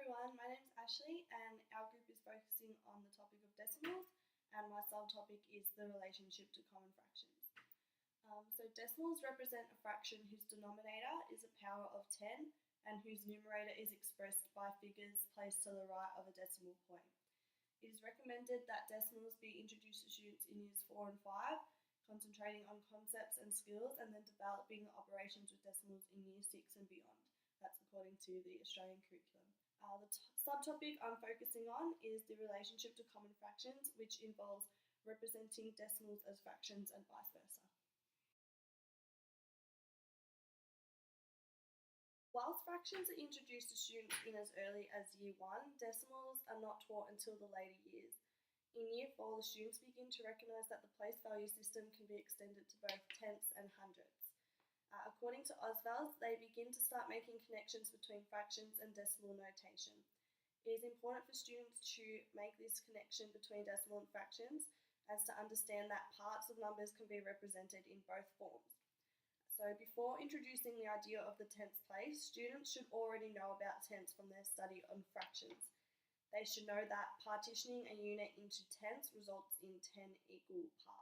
everyone, my name is Ashley and our group is focusing on the topic of decimals and my subtopic is the relationship to common fractions. So decimals represent a fraction whose denominator is a power of 10 and whose numerator is expressed by figures placed to the right of a decimal point. It is recommended that decimals be introduced to students in years 4 and 5, concentrating on concepts and skills and then developing operations with decimals in year 6 and beyond. That's according to the Australian curriculum. The subtopic I'm focusing on is the relationship to common fractions, which involves representing decimals as fractions and vice versa. Whilst fractions are introduced to students in as early as year 1, decimals are not taught until the later years. In year 4, the students begin to recognise that the place value system can be extended to both tenths and hundredths. According to Oswald, they begin to start making connections between fractions and decimal notation. It is important for students to make this connection between decimal and fractions as to understand that parts of numbers can be represented in both forms. So before introducing the idea of the tenths place, students should already know about tenths from their study on fractions. They should know that partitioning a unit into tenths results in 10 equal parts.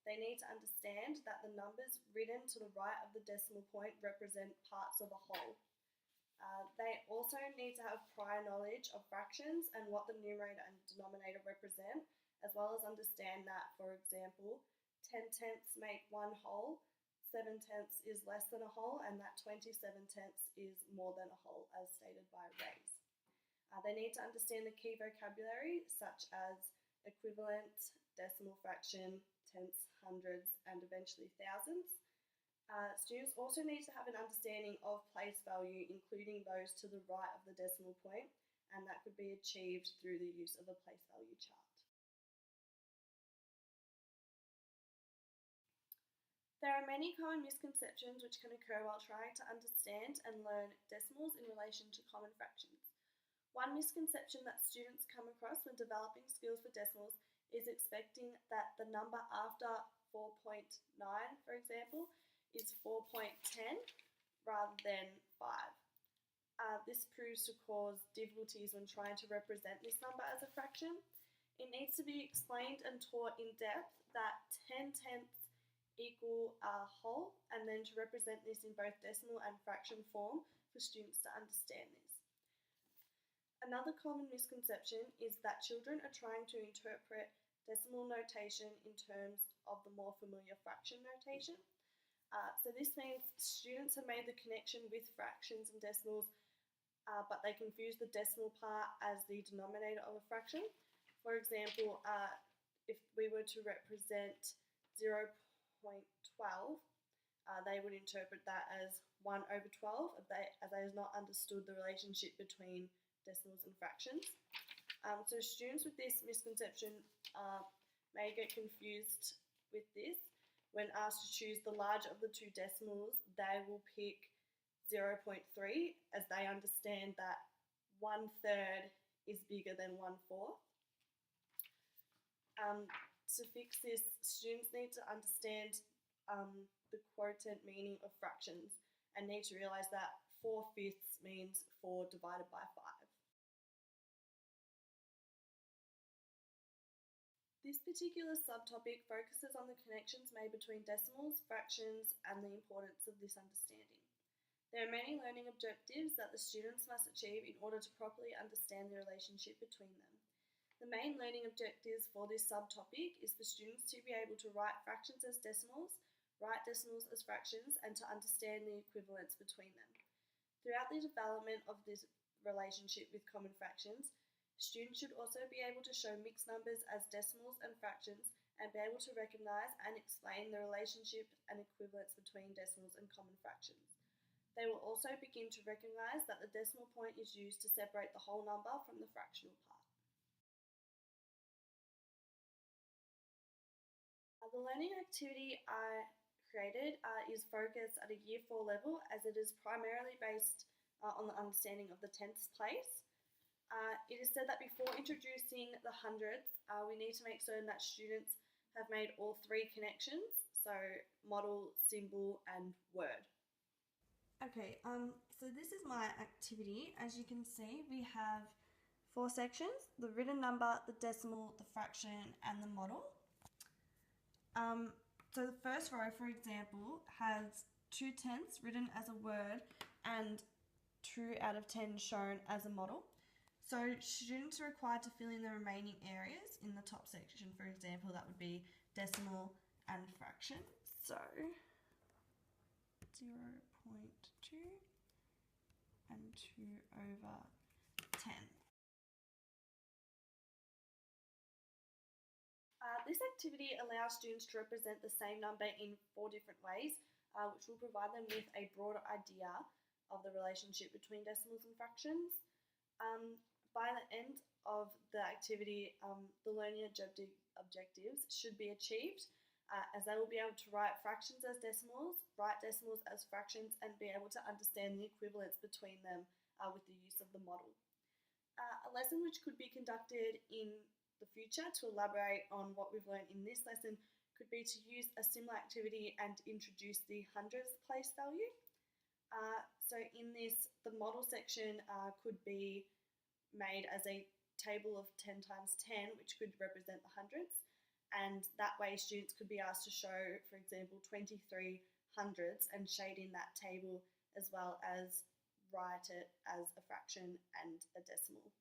They need to understand that the numbers written to the right of the decimal point represent parts of a whole. They also need to have prior knowledge of fractions and what the numerator and denominator represent, as well as understand that, for example, 10 tenths make 1 whole, 7 tenths is less than a whole, and that 27 tenths is more than a whole, as stated by Rays. They need to understand the key vocabulary, such as equivalent, decimal fraction, tenths, hundreds, and eventually thousands. Students also need to have an understanding of place value, including those to the right of the decimal point, and that could be achieved through the use of a place value chart. There are many common misconceptions which can occur while trying to understand and learn decimals in relation to common fractions. One misconception that students come across when developing skills for decimals is expecting that the number after 4.9, for example, is 4.10 rather than 5. This proves to cause difficulties when trying to represent this number as a fraction. It needs to be explained and taught in depth that 10 tenths equal a whole, and then to represent this in both decimal and fraction form for students to understand this. Another common misconception is that children are trying to interpret decimal notation in terms of the more familiar fraction notation. So this means students have made the connection with fractions and decimals, but they confuse the decimal part as the denominator of a fraction. For example, if we were to represent 0.12, they would interpret that as 1 over 12, as they have not understood the relationship between decimals and fractions. So students with this misconception may get confused with this. When asked to choose the larger of the two decimals, they will pick 0.3 as they understand that 1/3 is bigger than 1/4. To fix this, students need to understand the quotient meaning of fractions and need to realise that 4/5 means 4 divided by 5. This particular subtopic focuses on the connections made between decimals, fractions, and the importance of this understanding. There are many learning objectives that the students must achieve in order to properly understand the relationship between them. The main learning objectives for this subtopic is for students to be able to write fractions as decimals, write decimals as fractions, and to understand the equivalence between them. Throughout the development of this relationship with common fractions, students should also be able to show mixed numbers as decimals and fractions and be able to recognise and explain the relationship and equivalence between decimals and common fractions. They will also begin to recognise that the decimal point is used to separate the whole number from the fractional part. The learning activity I created is focused at a year 4 level as it is primarily based on the understanding of the tenths place. It is said that before introducing the hundreds, we need to make certain that students have made all 3 connections, so model, symbol, and word. Okay, so this is my activity. As you can see, we have 4 sections: the written number, the decimal, the fraction, and the model. So the first row, for example, has 2/10 written as a word and 2 out of 10 shown as a model. So students are required to fill in the remaining areas in the top section. For example, that would be decimal and fraction. So 0.2 and 2/10. This activity allows students to represent the same number in 4 different ways, which will provide them with a broader idea of the relationship between decimals and fractions. By the end of the activity, the learning objectives should be achieved, as they will be able to write fractions as decimals, write decimals as fractions, and be able to understand the equivalence between them with the use of the model. A lesson which could be conducted in the future to elaborate on what we've learned in this lesson could be to use a similar activity and introduce the hundredths place value. So in this, the model section could be made as a table of 10 times 10, which could represent the hundredths. And that way students could be asked to show, for example, 23 hundredths and shade in that table, as well as write it as a fraction and a decimal.